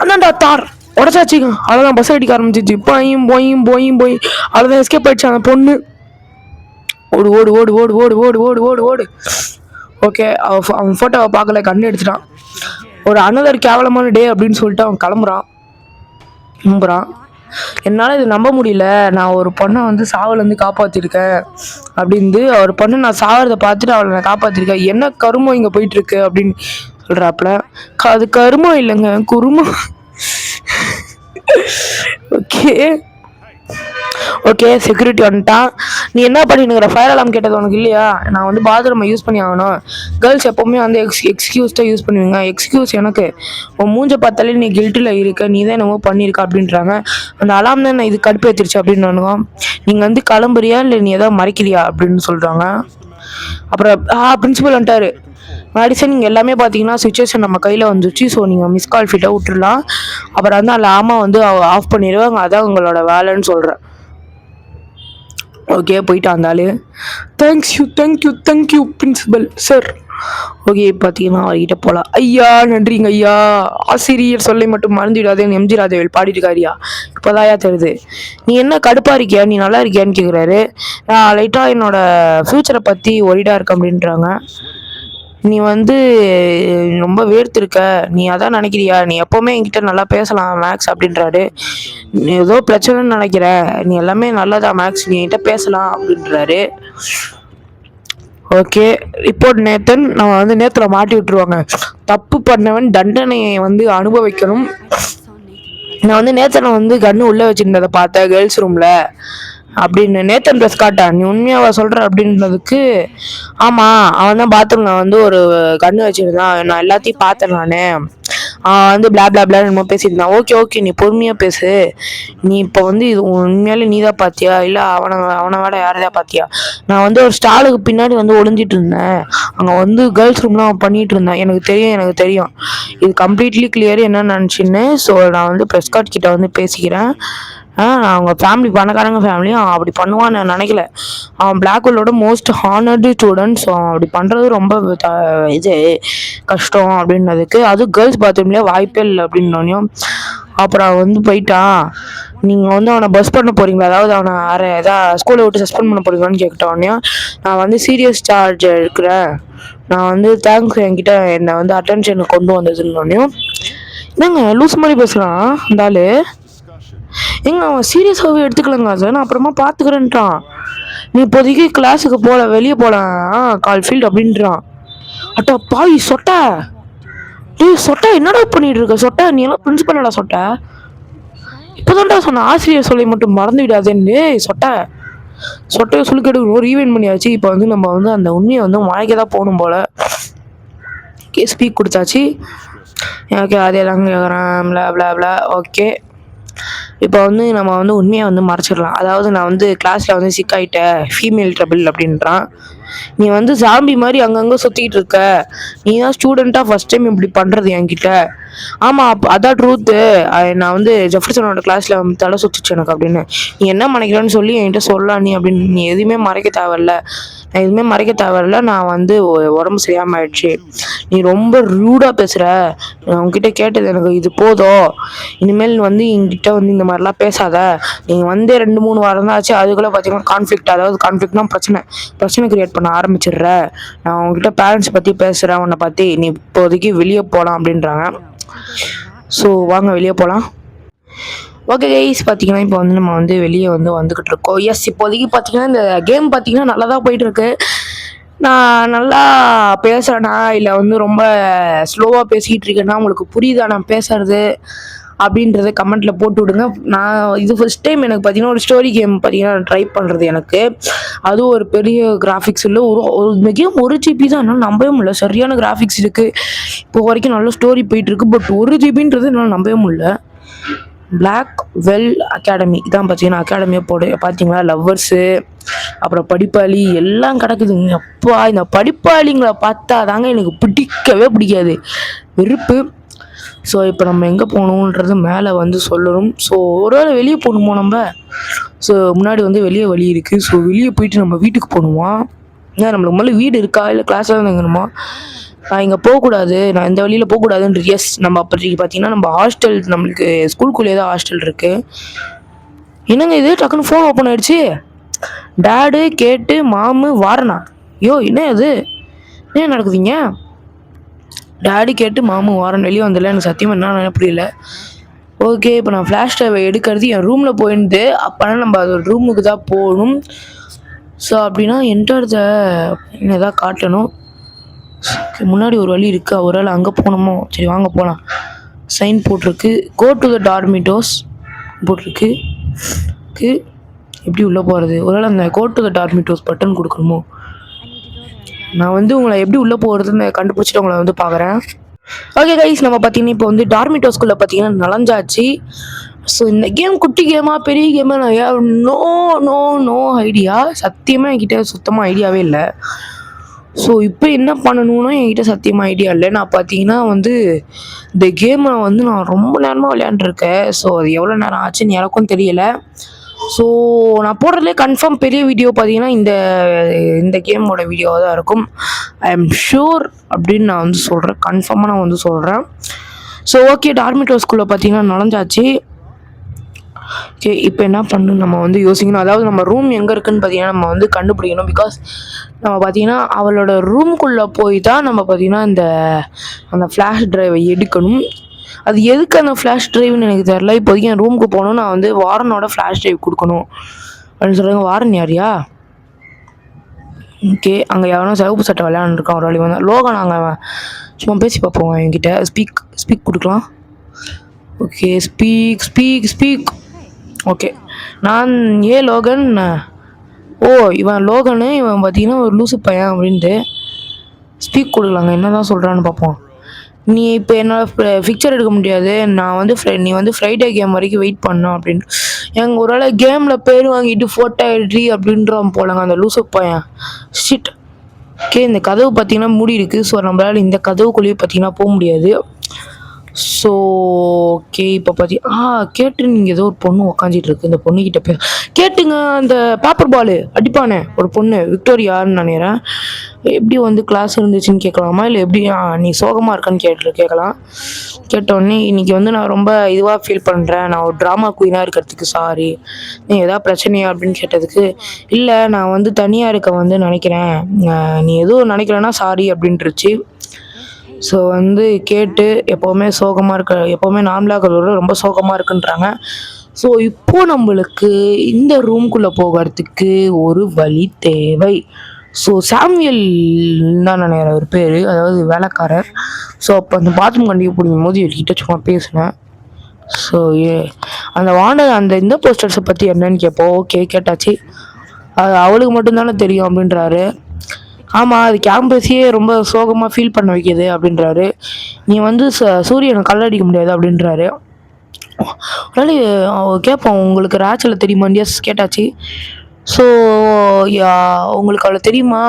அதான்டா தார் உடச்சாச்சுங்க. அவ்வளோதான், பஸ் அடிக்க ஆரம்பிச்சிச்சு. போய் அவ்வளோதான், எஸ்கேப் ஆயிடுச்சு அந்த பொண்ணு. ஓடு. ஓகே, அவன் ஃபோட்டோவை பார்க்கல, கண்ணு எடுத்துட்டான். ஒரு அனதர் கேவலமான டே அப்படின்னு சொல்லிட்டு அவன் கிளம்புறான். என்னால் இது நம்ப முடியல, நான் ஒரு பொண்ணை வந்து சாவலேருந்து காப்பாற்றிருக்கேன் அப்படின்னு. ஒரு பொண்ணை நான் சாவறதை பார்த்துட்டு அவளை நான் காப்பாற்றிருக்கேன், என்ன கருமம் இங்கே போயிட்டுருக்கு அப்படின்னு சொல்கிறாப்புல. அது கருமம் இல்லைங்க, குருமம். ஓகே, ஓகே செக்யூரிட்டி வந்துட்டான். நீ என்ன பண்ணினுங்கிற? ஃபயர் அலாம் கேட்டது உனக்கு இல்லையா? நான் வந்து பாத்ரூமை யூஸ் பண்ணி ஆகணும். கேர்ள்ஸ் எப்போவுமே வந்து எக்ஸ்கியூஸ் தான் யூஸ் பண்ணுவீங்க. எக்ஸ்கியூஸ் எனக்கு உன் மூஞ்ச பார்த்தாலே நீ கில்ட்டில் இருக்க, நீ தான் என்னமோ பண்ணியிருக்க அப்படின்றாங்க. அந்த அலாம் தான் இது கடுப்பு ஏற்றிருச்சு அப்படின்னு. நீங்கள் வந்து கிளம்புறியா இல்லை நீ எதாவது மறைக்கிறியா அப்படின்னு சொல்கிறாங்க. அப்புறம் பிரின்சிபல் வந்துட்டாரு. மேடிசன் நீங்கள் எல்லாமே பார்த்தீங்கன்னா சுச்சுவேஷன் நம்ம கையில் வந்துச்சு. ஸோ நீங்கள் மிஸ் கால் ஃபிட்டாக விட்டுடலாம். அப்புறம் வந்து அந்த ஆமா வந்து ஆஃப் பண்ணிடுவாங்க. அதான் உங்களோட வேலைன்னு சொல்கிறேன். ஓகே போயிட்டு வந்தாலும் தேங்க்யூ பிரின்சிபல் சார். ஓகே பார்த்தீங்கன்னா அவர்கிட்ட போகலாம். ஐயா நன்றிங்க ஐயா, ஆசிரியர் சொல்லை மட்டும் மறந்துவிடாதேன்னு எம்ஜி ராஜவேல் பாடிட்டுருக்காரியா. இப்போதாயா தெரியுது. நீ என்ன கடுப்பாக இருக்கியா, நீ நல்லா இருக்கியான்னு கேட்குறாரு. நான் லைட்டாக என்னோட ஃப்யூச்சரை பற்றி ஒரிடாக இருக்கேன் அப்படின்றாங்க. நீ வந்து ரொம்ப வேர்த்திருக்க, நீ அதான் நினைக்கிறியா? நீ எப்போவுமே என்கிட்ட நல்லா பேசலாம் மேக்ஸ் அப்படின்றாரு. நீ ஏதோ பிரச்சனைன்னு நினைக்கிற, நீ எல்லாமே நல்லதா மேக்ஸ், நீ என்கிட்ட பேசலாம் அப்படின்றாரு. Okay report Nathan. நம்ம வந்து நேத்துல மாட்டி விட்டுருவாங்க. தப்பு பண்ணவன் தண்டனையை வந்து அனுபவிக்கணும். நான் வந்து நேத்தனை வந்து கண்ணு உள்ளே வச்சுருந்ததை பார்த்தேன் கேர்ள்ஸ் ரூமில் அப்படின்னு நேத்தன் ட்ரெஸ் காட்டான். நீ உண்மையாக சொல்கிற அப்படின்றதுக்கு ஆமாம் அவன் தான் பாத்ரூம்ல வந்து ஒரு கண்ணு வச்சுருந்தான், நான் எல்லாத்தையும் பார்த்தேன். அவன் வந்து பிளாப்லான்னு என்னமோ பேசியிருந்தான். ஓகே நீ பொறுமையாக பேசு. நீ இப்போ வந்து இது உண்மையாலே நீ தான் பார்த்தியா இல்லை அவனை விட யாரைதான் பார்த்தியா? நான் வந்து ஒரு ஸ்டாலுக்கு பின்னாடி வந்து ஒளிஞ்சிட்டு இருந்தேன். அங்கே வந்து கேர்ள்ஸ் ரூம்லாம் அவன் பண்ணிகிட்டு இருந்தான். எனக்கு தெரியும் இது கம்ப்ளீட்லி கிளியர் என்ன நினச்சின்னு. ஸோ நான் வந்து ப்ரெஸ் கார்ட் கிட்ட வந்து பேசிக்கிறேன். அவங்க ஃபேமிலி பணக்காரங்க ஃபேமிலியும் அவன் அப்படி பண்ணுவான்னு நான் நினைக்கல. அவன் பிளாக்ஹோலோட மோஸ்ட் ஹானர்டு ஸ்டூடெண்ட். ஸோ அவன் அப்படி பண்ணுறது ரொம்ப இது கஷ்டம் அப்படின்றதுக்கு. அதுவும் கேர்ள்ஸ் பாத்ரூம்லேயே வாய்ப்பே இல்லை அப்படின்னோனையும் அப்புறம் வந்து போயிட்டான். நீங்கள் வந்து அவனை பஸ் பண்ண போகிறீங்களா, அதாவது அவனை எதாவது ஸ்கூலை விட்டு சஸ்பெண்ட் பண்ண போகிறீங்களான்னு கேட்டோடனையும் நான் வந்து சீரியஸ் சார்ஜ் எடுக்கிறேன், நான் வந்து தேங்க்ஸ் என்கிட்ட என்னை வந்து அட்டென்ஷனுக்கு கொண்டு வந்ததுன்னொன்னையும் என்னங்க லூஸ் மாதிரி பேசுகிறான் அந்த ஆள். எங்க அவன் சீரியஸாகவே எடுத்துக்கலங்க சார், நான் அப்புறமா பார்த்துக்கிறேன்ட்டான். நீ இப்போதைக்கு கிளாஸுக்கு போகல, வெளியே போகலாம் கால்ஃபீல்டு அப்படின்றான். அட்டா பாவி சொட்டை, சொட்டை என்னடா பண்ணிட்டு இருக்க சொட்டை, நீ எல்லாம் பிரின்சிபலடா சொட்டை. இப்போதான்டா சொன்ன ஆசிரியர் சொல்லி மட்டும் மறந்து விடாதேன்னு. சொட்டையை சொல்லி எடுக்கணும் ரீவைண்ட் பண்ணியாச்சு. இப்போ வந்து நம்ம வந்து அந்த உண்மையை வந்து மழைக்க தான் போகணும் போல். ஸ்பீக் கொடுத்தாச்சு. ஓகே அதே தாங்க கேட்குறேன். ஓகே இப்போ வந்து நம்ம வந்து உண்மையை வந்து மறைச்சிடலாம். அதாவது நான் வந்து கிளாஸில் வந்து சிக் ஆகிட்டேன், ஃபீமேல் ட்ரபிள் அப்படின்றான். நீ வந்து சாம்பி மாதிரி அங்கங்கே சுற்றிக்கிட்டு இருக்க, நீ தான் ஸ்டூடெண்ட்டாக ஃபஸ்ட் டைம் இப்படி பண்ணுறது என்கிட்ட. ஆமாம் அதான் ட்ரூத்து. நான் வந்து ஜெஃபர்சனோட கிளாஸில் தலை சுற்றிச்சு எனக்கு அப்படின்னு. நீ என்ன மறைக்கிறேன்னு சொல்லி என்கிட்ட சொல்லலாம் நீ அப்படின்னு. நீ எதுவுமே மறைக்க தேவையில்ல, நான் வந்து உடம்பு சரியாமல் ஆயிடுச்சு. நீ ரொம்ப ரூடாக பேசுகிற, உங்ககிட்ட கேட்டது எனக்கு இது போதும், இனிமேல் வந்து என்கிட்ட வந்து இந்த மாதிரிலாம் பேசாத. நீங்கள் வந்து 2-3 வாரம் தான் ஆச்சு, அதுக்குள்ளே பார்த்தீங்கன்னா கான்ஃப்ளிக்ட், அதாவது கான்ஃப்ளிக்ட்னா பிரச்சனை கிரியேட் பண்ண ஆரம்பிச்சிடுற. நான் உங்ககிட்ட பேரண்ட்ஸ் பற்றி பேசுகிறேன், உன்னை பற்றி, நீ இப்போதைக்கு வெளியே போகலாம் அப்படின்றாங்க. ஸோ வாங்க வெளியே போகலாம். ஓகே கைஸ் பார்த்தீங்கன்னா இப்போ வந்து நம்ம வந்து வெளியே வந்துக்கிட்டு இருக்கோம். எஸ் இப்போதைக்கு பார்த்தீங்கன்னா இந்த கேம் பார்த்தீங்கன்னா நல்லா தான் போயிட்டுருக்கு. நான் நல்லா பேசுகிறேன்னா இல்லை வந்து ரொம்ப ஸ்லோவாக பேசிக்கிட்டு இருக்கேன்னா உங்களுக்கு புரியுதா நான் பேசுறது அப்படின்றத கமெண்ட்டில் போட்டு விடுங்க. நான் இது ஃபர்ஸ்ட் டைம் எனக்கு பார்த்தீங்கன்னா ஒரு ஸ்டோரி கேம் பார்த்தீங்கன்னா ட்ரை பண்ணுறது. எனக்கு அதுவும் ஒரு பெரிய கிராஃபிக்ஸ் இல்லை, இந்த கேம் 1 GB தான். என்னால் நம்பவே முடியல, சரியான கிராஃபிக்ஸ் இருக்குது இப்போ வரைக்கும், நல்ல ஸ்டோரி போயிட்டுருக்கு. பட் 1 GBன்றது என்னால் நம்பவே முடியல. பிளாக் வெல் அகாடமி இதான் பார்த்தீங்கன்னா அகாடமியாக பார்த்தீங்களா, லவ்வர்ஸு அப்புறம் படிப்பாளி எல்லாம் கிடக்குதுங்க. அப்பா இந்த படிப்பாளிங்களை பார்த்தா தாங்க எனக்கு பிடிக்கவே பிடிக்காது, வெறுப்பு. ஸோ இப்போ நம்ம எங்கே போகணுன்றது மேலே வந்து சொல்லணும். ஸோ ஒரு வேளை வெளியே போகணுமோ நம்ம. ஸோ முன்னாடி வந்து வெளியே வழி இருக்குது. ஸோ வெளியே போயிட்டு நம்ம வீட்டுக்கு போகணுமா, ஏன் நம்மளுக்கு முதல்ல வீடு இருக்கா இல்லை கிளாஸில் தான் தங்கணுமா? நான் இங்கே போகக்கூடாது, நான் இந்த வழியில் போகக்கூடாதுன்ற. எஸ் நம்ம அப்போதைக்கு பார்த்தீங்கன்னா நம்ம ஹாஸ்டல், நம்மளுக்கு ஸ்கூலுக்குள்ளேயே தான் ஹாஸ்டல் இருக்குது. என்னங்க இது டக்குன்னு ஃபோன் ஓப்பன் ஆகிடுச்சு. டேடு கேட்டு மாமு வாரனா, என்ன அது என்ன நடக்குதுங்க? டேடி கேட்டு மாமு வாரன் வெளியே வந்துடல, எனக்கு சத்தியமாக என்ன புரியல. ஓகே இப்போ நான் ஃப்ளாஷ் ட்ரைவை எடுக்கிறது என் ரூமில் போயிருந்து, அப்போனா நம்ம அது ஒரு ரூமுக்கு தான் போகணும். ஸோ அப்படின்னா என்டர் த தான் காட்டணும். முன்னாடி ஒரு வழி இருக்கா, ஒரு வேளை அங்கே போகணுமோ? சரி வாங்க போகலாம். சைன் போட்டிருக்கு, கோ டு த டார்மிட்டோஸ் போட்டிருக்கு. எப்படி உள்ளே போகிறது? ஒருவேளை அந்த கோ டு த டார்மிட்டோஸ் பட்டன் கொடுக்கணுமோ? நான் வந்து உங்களை எப்படி உள்ளே போகிறதுன்னு கண்டுபிடிச்சிட்டு உங்களை வந்து பார்க்குறேன். ஓகே கைஸ், நம்ம பார்த்தீங்கன்னா இப்போ வந்து டார்மிட்டோஸ்குள்ளே பார்த்தீங்கன்னா நுழைஞ்சாச்சு. ஸோ இந்த கேம் குட்டி கேமாக பெரிய கேமாக நான் நோ நோ நோ ஐடியா. சத்தியமாக என்கிட்ட சுத்தமாக ஐடியாவே இல்லை. ஸோ இப்போ என்ன பண்ணணும்னா என்கிட்ட சத்தியமாக ஐடியா இல்லை. நான் பார்த்தீங்கன்னா வந்து இந்த கேமை வந்து நான் ரொம்ப நேரமாக விளையாண்டுருக்கேன். ஸோ அது எவ்வளோ நேரம் ஆச்சுன்னு எனக்கும் தெரியலை. ஸோ நான் போடுறதுலே கன்ஃபார்ம் பெரிய வீடியோ பார்த்தீங்கன்னா இந்த கேமோட வீடியோவாக தான் இருக்கும். ஐ எம் ஷூர் அப்படின்னு நான் வந்து சொல்கிறேன். கன்ஃபார்மாக நான் வந்து சொல்கிறேன். ஸோ ஓகே, டார்மிட்டோஸ்குள்ளே பார்த்தீங்கன்னா நுழைஞ்சாச்சு. ஓகே, இப்போ என்ன பண்ணணும் நம்ம வந்து யோசிக்கணும். அதாவது நம்ம ரூம் எங்கே இருக்குதுன்னு பார்த்தீங்கன்னா நம்ம வந்து கண்டுபிடிக்கணும். பிகாஸ் நம்ம பார்த்தீங்கன்னா அவளோட ரூம்குள்ளே போய் தான் நம்ம பார்த்தீங்கன்னா அந்த ஃப்ளாஷ் ட்ரைவை எடுக்கணும். அது எதுக்கு அந்த ஃப்ளாஷ் ட்ரைவ்னு எனக்கு தெரில. இப்போதைக்கு என் ரூமுக்கு போகணும். நான் வந்து வாரனோட ஃப்ளாஷ் ட்ரைவ் கொடுக்கணும் அப்படின்னு சொல்கிறாங்க. வாரன் யாரியா? ஓகே, அங்கே எவனோ சிவப்பு சட்டை விளையாண்டுருக்கான் ஒரு வழி வந்து. லோகன் நாங்கள் சும்மா பேசி பார்ப்போம். என்கிட்ட ஸ்பீக் கொடுக்கலாம். Okay, speak. ஓகே, நான் லோகன். ஓ, இவன் லோகனு. இவன் பார்த்தீங்கன்னா ஒரு லூசு பையன் அப்படின்ட்டு ஸ்பீக் கொடுக்கலாங்க. என்ன தான் சொல்கிறான்னு பார்ப்போம். நீ இப்போ என்னோட பிக்சர் எடுக்க முடியாது. நான் வந்து நீ வந்து ஃப்ரைடே கேம் வரைக்கும் வெயிட் பண்ணோம் அப்படின்னு. எங்கள் ஒரு வேளை கேமில் பேர் வாங்கிட்டு ஃபோட்டோ எடுறி அப்படின்றான் போலங்க அந்த லூசு பையன். ஷிட். ஓகே, இந்த கதவு பார்த்தீங்கன்னா மூடி இருக்குது. ஸோ நம்மளால் இந்த கதவுக்குள்ளேயே பார்த்தீங்கன்னா போக முடியாது. ஸோ ஓகே, இப்போ கேட்டு நீங்கள் ஏதோ ஒரு பொண்ணு உக்காந்துட்டு இருக்கு. இந்த பொண்ணுக்கிட்ட கேட்டுங்க. அந்த பேப்பர் பாலு அடிப்பானே ஒரு பொண்ணு, விக்டோரியான்னு நினைக்கிறேன். எப்படி வந்து கிளாஸ் இருந்துச்சுன்னு கேட்கலாமா, இல்லை எப்படி நீ சோகமாக இருக்கான்னு கேட்கலாம். கேட்டோடனே இன்றைக்கி வந்து நான் ரொம்ப இதுவாக ஃபீல் பண்ணுறேன். நான் ஒரு ட்ராமா குயினாக இருக்கிறதுக்கு சாரி. நீ எதாவது பிரச்சனையா அப்படின்னு கேட்டதுக்கு, இல்லை நான் வந்து தனியாக இருக்க வந்து நினைக்கிறேன், நீ எதுவும் நினைக்கலன்னா சாரி அப்படின்ட்டுருச்சு. ஸோ வந்து கேட்டு எப்போவுமே நார்மலாக இருக்கிறதோட ரொம்ப சோகமாக இருக்குன்றாங்க. ஸோ இப்போது நம்மளுக்கு இந்த ரூம்குள்ளே போகிறதுக்கு ஒரு வழி தேவை. ஸோ சாமுவேல் தான் நினைக்கிறேன் ஒரு பேர், அதாவது வேலைக்காரர். ஸோ அப்போ அந்த பாத்ரூம் கண்டிப்பாக பிடிக்கும் போது என்கிட்ட சும்மா பேசினேன். ஸோ அந்த இந்த போஸ்டர்ஸை பற்றி என்னன்னு கேட்போம். ஓகே, கேட்டாச்சு. அது அவளுக்கு மட்டும்தானே தெரியும் அப்படின்றாரு. ஆமாம், அது கேம்பஸையே ரொம்ப சோகமாக ஃபீல் பண்ண வைக்கிது அப்படின்றாரு. நீ வந்து சூரியனை கல்லடிக்க முடியாது அப்படின்றாரு. அதனால கேட்போம், உங்களுக்கு ராச்சலை தெரியுமா? எஸ், கேட்டாச்சு. ஸோ உங்களுக்கு அவளை தெரியுமா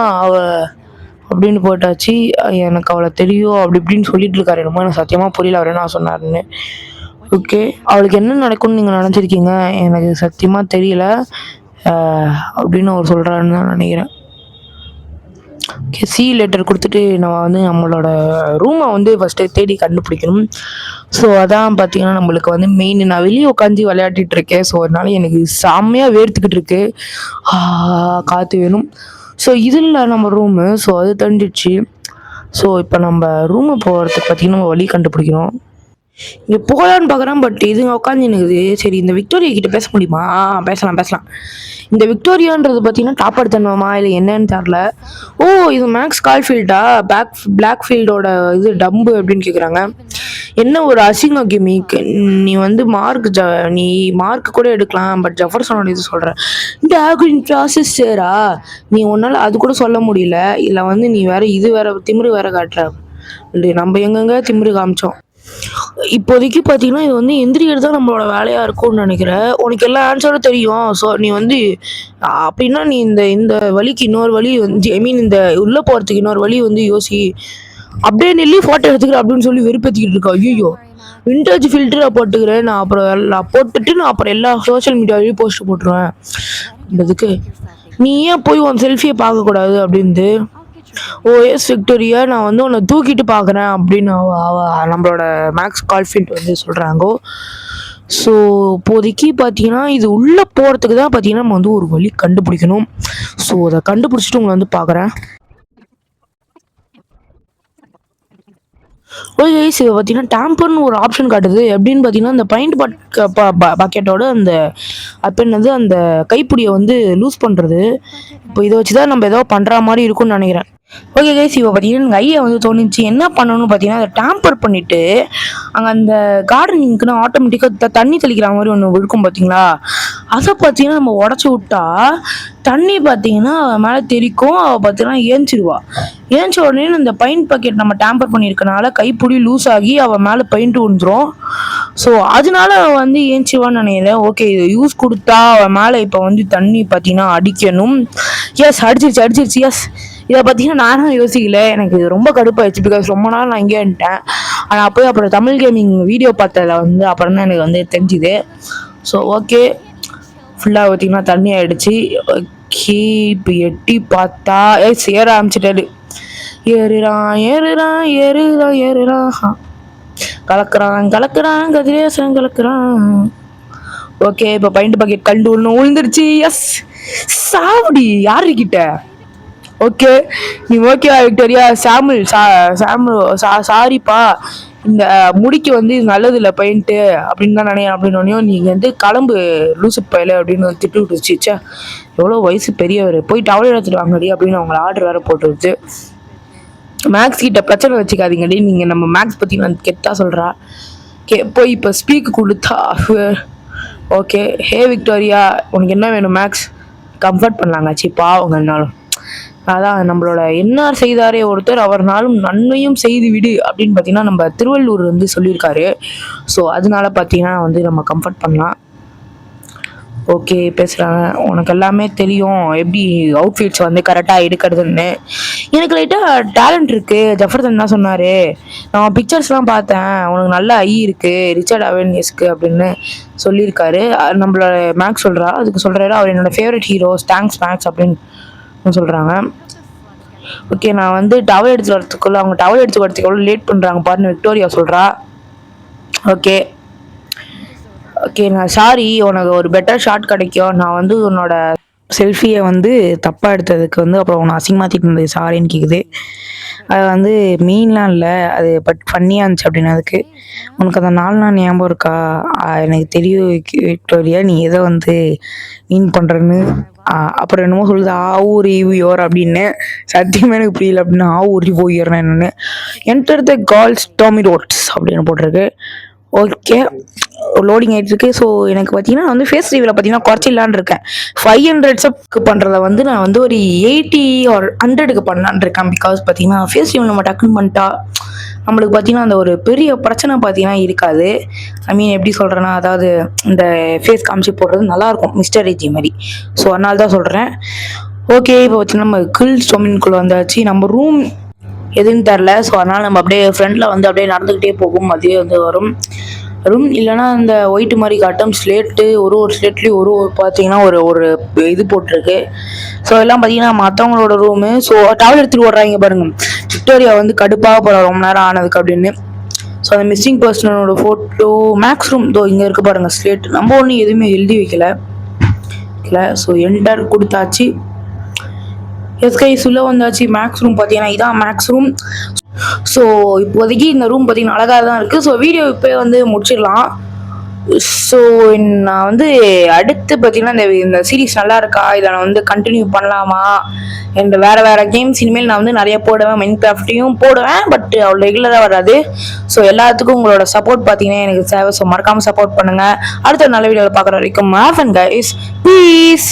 அப்படின்னு போட்டாச்சு. எனக்கு அவளை தெரியும் அப்படி இப்படின்னு சொல்லிட்டு இருக்காரு. என்னமோ எனக்கு சத்தியமாக புரியல அவர் என்ன சொன்னாருன்னு. ஓகே, அவளுக்கு என்ன நடக்கும்னு நீங்கள் நினச்சிருக்கீங்க? எனக்கு சத்தியமாக தெரியல அப்படின்னு அவர் சொல்கிறாருன்னு தான் நினைக்கிறேன். ஓகே, லெட்டர் கொடுத்துட்டு நம்ம வந்து நம்மளோட ரூமை வந்து ஃபஸ்ட்டு தேடி கண்டுபிடிக்கணும். ஸோ அதான் பார்த்தீங்கன்னா நம்மளுக்கு வந்து மெயின். நான் வெளியே உட்காந்து விளையாடிட்டு இருக்கேன். ஸோ அதனால எனக்கு செம்மையாக வேர்த்துக்கிட்டு இருக்கு. காற்று வேணும். ஸோ இதில் நம்ம ரூமு. ஸோ அது தெரிஞ்சிடுச்சு. ஸோ இப்போ நம்ம ரூமு போகிறதுக்கு பார்த்தீங்கன்னா நம்ம வழி கண்டுபிடிக்கணும். இங்கே போகலான்னு பார்க்குறேன். பட் இதுங்க உட்காந்து எனக்கு சரி இந்த விக்டோரியா கிட்ட பேச முடியுமா? பேசலாம். இந்த விக்டோரியான்றது பார்த்தீங்கன்னா டாப் எடுத்தணுமா இல்லை என்னன்னு தெரில. ஓ, இது மேக்ஸ் கால்ஃபீல்டா? பிளாக்ஃபீல்டோட இது டம்பு அப்படின்னு கேட்குறாங்க. என்ன ஒரு அசிங்க கிமிக். நீ வந்து நீ மார்க் கூட எடுக்கலாம். பட் ஜெஃபர்சனோட இது சொல்கிறேன். இந்த ஆக்ரின் ப்ராசஸரா நீ உன்னால் அது கூட சொல்ல முடியல. இல்லை வந்து நீ வேற திமிரு வேற காட்டுற. நம்ம எங்கெங்க திமிரு காமிச்சோம். இப்போதைக்கு பார்த்தீங்கன்னா இது வந்து எந்திரிக்கிறது தான் நம்மளோட வேலையாக இருக்கும்னு நினைக்கிறேன். உனக்கு எல்லா ஆன்சரும் தெரியும். ஸோ நீ வந்து அப்படின்னா நீ இந்த வழிக்கு இன்னொரு வழி வந்து இந்த உள்ளே போகிறதுக்கு இன்னொரு வழி வந்து யோசி. அப்படியே நெல்லி ஃபோட்டோ எடுத்துக்கிறேன் அப்படின்னு சொல்லி வெறுப்பேற்றிக்கிட்டு இருக்கா. ஐயோ, விண்டேஜ் ஃபில்டரை போட்டுக்கிறேன். நான் அப்புறம் எல்லா சோஷியல் மீடியாவிலையும் போஸ்ட் போட்டுருவேன். இதுக்கு நீ ஏன் போய் உன் செல்ஃபியை பார்க்கக்கூடாது அப்படின்ட்டு. எஸ் விக்டோரியா, நான் வந்து உன்னை தூக்கிட்டு பார்க்குறேன் அப்படின்னு நம்மளோட மேக்ஸ் கால்ஃபீல்ட் வந்து சொல்கிறாங்கோ. ஸோ இப்போதைக்கு பார்த்தீங்கன்னா இது உள்ளே போகிறதுக்கு தான் பார்த்தீங்கன்னா நம்ம வந்து ஒரு வழி கண்டுபிடிக்கணும். ஸோ அதை கண்டுபிடிச்சிட்டு உங்களை வந்து பார்க்குறேன். ஓகே கைஸ், இப்போ பார்த்தீங்கன்னா டேம்பர்னு ஒரு ஆப்ஷன் காட்டுது. எப்படின்னு பார்த்தீங்கன்னா அந்த பெயிண்ட் பக்கெட்டோட அந்த என்னது அந்த கைப்பிடியை வந்து லூஸ் பண்ணுறது. இப்போ இதை வச்சு தான் நம்ம ஏதோ பண்ணுற மாதிரி இருக்கும்னு நினைக்கிறேன். ஓகே கைஸ், இப்போ பார்த்தீங்கன்னா எங்கள் ஐயா வந்து தோணுச்சு என்ன பண்ணணும்னு பார்த்தீங்கன்னா அதை டேம்பர் பண்ணிவிட்டு அங்கே அந்த கார்டனிங்க்குன்னு ஆட்டோமேட்டிக்காக தண்ணி தெளிக்கிற மாதிரி ஒன்று இருக்கும் பார்த்தீங்களா, அதை பார்த்தீங்கன்னா நம்ம உடச்சி விட்டா தண்ணி பார்த்தீங்கன்னா அவன் மேலே தெறிக்கும். அவள் பார்த்தீங்கன்னா ஏஞ்சிடுவா. ஏஞ்ச உடனே இந்த பெயிண்ட் பக்கெட் நம்ம டேம்பர் பண்ணியிருக்கனால கைப்பிடி லூஸ் ஆகி அவள் மேலே பெயிண்ட் விழுந்துரும். ஸோ அதனால அவள் வந்து ஏஞ்சிவான்னு நினைக்கிறேன். ஓகே, இது யூஸ் கொடுத்தா அவன் மேலே இப்போ வந்து தண்ணி பார்த்தீங்கன்னா அடிக்கணும். எஸ், அடிச்சிருச்சு. எஸ், இதை பார்த்தீங்கன்னா நானும் யோசிக்கல. எனக்கு இது ரொம்ப கடுப்பாயிடுச்சு. பிகாஸ் ரொம்ப நாள் நான் இங்கே வந்துட்டேன். ஆனால் போய் அப்புறம் தமிழ் கேமிங் வீடியோ பார்த்ததில் வந்து அப்புறம் தான் எனக்கு வந்து தெரிஞ்சுது. ஸோ ஓகே, ஃபுல்லாக பார்த்தீங்கன்னா தண்ணி ஆகிடுச்சு. ஓகே, இப்போ எட்டி பார்த்தா ஏற ஆரம்பிச்சிட்டாரு. ஏறுறான் கலக்குறான் கதிரேசன். ஓகே, இப்போ பெயிண்ட் பக்கெட் கண்டு விழுந்துருச்சு. எஸ், சாவடி யாருக்கிட்ட. ஓகே, நீ ஓகேவா விக்டோரியா? சாரிப்பா, இந்த முடிக்கு வந்து இது நல்லது இல்லை பெயிண்ட்டு அப்படின்னு தான் நினைக்கிறேன். அப்படின்னு நீங்கள் வந்து கிளம்பு லூசு பயில அப்படின்னு திட்டு விட்டுருச்சு. எவ்வளோ வயசு பெரியவர், போய் டவல் எடுத்துட்டு வாங்கடி அப்படின்னு அவங்களை ஆர்டர் வேறு போட்டுருச்சு. மேக்ஸ் கிட்ட பிரச்சனை வச்சுக்காதீங்கடி, நீங்கள் நம்ம மேக்ஸ் பற்றி நான் கெத்தா சொல்கிறா. போய் இப்போ ஸ்பீக்கு கொடுத்தா. ஓகே, ஹே விக்டோரியா, உனக்கு என்ன வேணும்? மேக்ஸ் கம்ஃபர்ட் பண்ணலாங்க. பாவங்கன்னாலும் அதான் நம்மளோட என்னார் செய்தாரே ஒருத்தர் அவர்னாலும் நன்மையும் செய்து விடு அப்படின்னு பார்த்தீங்கன்னா நம்ம திருவள்ளூர் வந்து சொல்லியிருக்காரு. ஸோ அதனால பார்த்தீங்கன்னா வந்து நம்ம கம்ஃபர்ட் பண்ணலாம். ஓகே, பேசுகிறாங்க. உனக்கு எல்லாமே தெரியும் எப்படி அவுட்ஃபிட்ஸ் வந்து கரெக்டாக எடுக்கிறதுன்னு. எனக்கு லைட்டாக டேலண்ட் இருக்குது. ஜஃபர்தன் தான் சொன்னார். நான் பிக்சர்ஸ்லாம் பார்த்தேன், உனக்கு நல்ல ஐ இருக்குது ரிச்சர்ட் அவென்யூஸ்க்கு அப்படின்னு சொல்லியிருக்காரு. நம்மளோட மேக்ஸ் சொல்கிறா. அதுக்கு சொல்கிறாரு அவர் என்னோடய ஃபேவரட் ஹீரோஸ், தேங்க்ஸ் மேக்ஸ் அப்படின்னு சொல்கிறாங்க. ஓகே, நான் வந்து டவல் எடுத்து வரத்துக்குள்ள அவங்க டவல் எடுத்து வரத்துக்கு எவ்வளோ லேட் பண்ணுறாங்க பாருன்னு விக்டோரியா சொல்கிறா. ஓகே, நான் சாரி, உனக்கு ஒரு பெட்டர் ஷாட் கிடைக்கும். நான் வந்து உன்னோட செல்ஃபியை வந்து தப்பாக எடுத்ததுக்கு வந்து அப்புறம் உன்னை அசிங்கமாக திட்டினது சாரின்னு கேட்குது. அது வந்து மீன்லாம் இல்லை, அது பட் ஃபன்னியாக இருந்துச்சு அப்படின்னு. அதுக்கு உனக்கு அந்த 4 நாள் ஞாபகம் இருக்கா? எனக்கு தெரியும் விக்டோரியா, நீ எதை வந்து மீன் பண்ணுறன்னு. அப்புறம் என்னமோ சொல்லுது ஆவூர் யோர் அப்படின்னு. சத்தியமாக எனக்கு புரியல அப்படின்னு ஆவூர் போயிடுறேன் என்னென்னு. Enter the calls Tommy roads அப்படின்னு போட்டிருக்கு. ஓகே, லோடிங் ஆகிட்டு இருக்கு. ஸோ எனக்கு பார்த்தீங்கன்னா வந்து ஃபேஸ் ரிவியூவில் பார்த்தீங்கன்னா குறைச்சிடலான்னு இருக்கேன். 500 சப்க்கு பண்ணுறத வந்து நான் வந்து ஒரு 80 or 100க்கு பண்ணலான் இருக்கேன். பிகாஸ் பார்த்தீங்கன்னா ஃபேஸ் ரிவியூ நம்ம டக்குன்னு பண்ணிட்டா நம்மளுக்கு பார்த்தீங்கன்னா அந்த ஒரு பெரிய பிரச்சனை பார்த்தீங்கன்னா இருக்காது. ஐ மீன் எப்படி சொல்கிறேன்னா, அதாவது இந்த ஃபேஸ் காமிச்சு போடுறது நல்லாயிருக்கும் மிஸ்டர் ஏஜி மாதிரி. ஸோ அதனால தான் சொல்கிறேன். ஓகே, இப்போ பார்த்தீங்கன்னா நம்ம கில் ஸ்டோமின்குள்ளே வந்தாச்சு. நம்ம ரூம் எதுன்னு தெரில. ஸோ அதனால் நம்ம அப்படியே ஃப்ரெண்டில் வந்து அப்படியே நடந்துக்கிட்டே போகும். அதுவே வந்து வரும் ரூம். இல்லைனா அந்த ஒயிட்டு மாதிரி காட்டும் ஸ்லேட்டு. ஒரு ஸ்லேட்லேயும் ஒரு பார்த்தீங்கன்னா ஒரு இது போட்டிருக்கு. ஸோ எல்லாம் பார்த்தீங்கன்னா மற்றவங்களோட ரூமு. ஸோ டவல் எடுத்துகிட்டு ஓடுறாங்க பாருங்கள். விக்டோரியா வந்து கடுப்பாக போகிற ரொம்ப நேரம் ஆனதுக்கு அப்படின்னு. ஸோ அந்த மிஸ்ஸிங் பர்சனோட ஃபோட்டோ மேக்ஸ் ரூம் தோ இங்கே இருக்குது பாருங்கள் ஸ்லேட். நம்ம ஒன்றும் எதுவுமே எழுதி வைக்கல. ஸோ என்டர் கொடுத்தாச்சு. எஸ்கை சொல்ல வந்தாச்சு. மேக்ஸ் ரூம் பார்த்தீங்கன்னா இதான் மேக்ஸ் ரூம். ஸோ இப்போதைக்கு இந்த ரூம் பார்த்தீங்கன்னா அழகாக தான் இருக்குது. ஸோ வீடியோ இப்போ வந்து முடிச்சிடலாம். ஸோ நான் வந்து அடுத்து பார்த்தீங்கன்னா இந்த சீரீஸ் நல்லா இருக்கா, இதை நான் வந்து கண்டினியூ பண்ணலாமா, இந்த வேறு கேம்ஸ் இனிமேல் நான் வந்து நிறைய போடுவேன். மைன்கிராஃப்ட்டையும் போடுவேன், பட் அவ்வளோ ரெகுலராக வராது. ஸோ எல்லாத்துக்கும் உங்களோட சப்போர்ட் பார்த்தீங்கன்னா எனக்கு தேவை. ஸோ மறக்காமல் சப்போர்ட் பண்ணுங்கள். அடுத்த நல்ல வீடியோவில் பார்க்குற வரைக்கும் ஹேவ் ஃபன் கைஸ். பீஸ்.